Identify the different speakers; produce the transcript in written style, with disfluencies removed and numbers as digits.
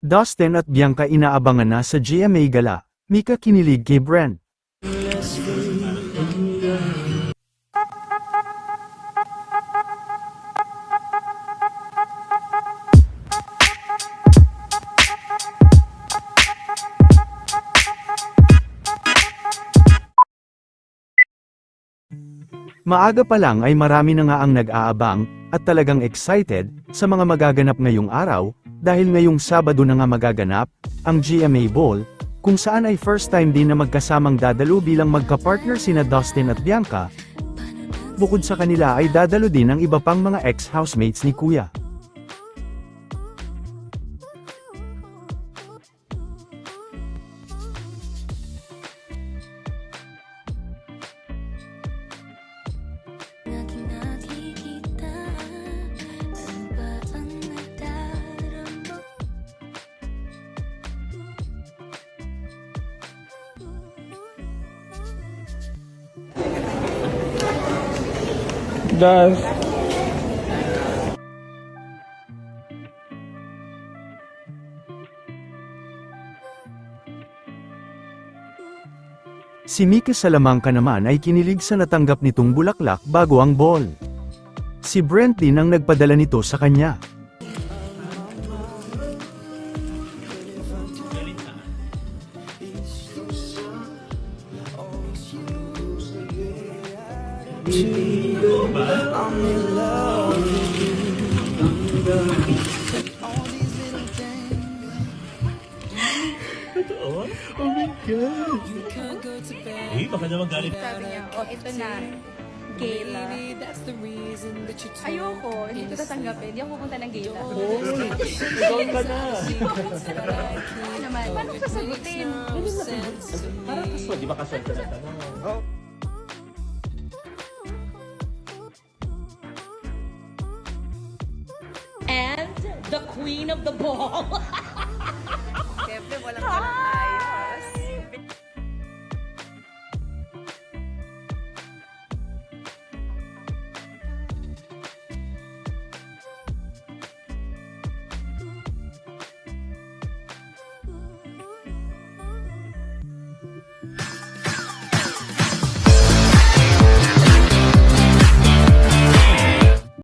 Speaker 1: Dustin at Bianca inaabangan na sa GMA Gala. Mika kinilig kay Brent. Maaga pa lang ay marami na nga ang nag-aabang, at talagang excited, sa mga magaganap ngayong araw, dahil ngayong Sabado na nga magaganap, ang GMA Ball, kung saan ay first time din na magkasamang dadalo bilang magka-partner sina Dustin at Bianca. Bukod sa kanila ay dadalo din ang iba pang mga ex-housemates ni Kuya.
Speaker 2: Das.
Speaker 1: Si Mika Salamanca naman ay kinilig sa natanggap nitong bulaklak bago ang ball. Si Brent din ang nagpadala nito sa kanya.
Speaker 3: Oh my God! Eh, baka naman galit.
Speaker 4: Sabi niya, oh, ito na. Gala. Ayoko, hindi ko tatanggapin. Hindi ako pupunta ng gala.
Speaker 3: Ikaw ka na.
Speaker 4: Ano naman, paano ko sasagutin?
Speaker 3: Parang kaswa, di ba kaswa ka na tanong?
Speaker 5: And the queen of the ball.
Speaker 4: Siyempre, walang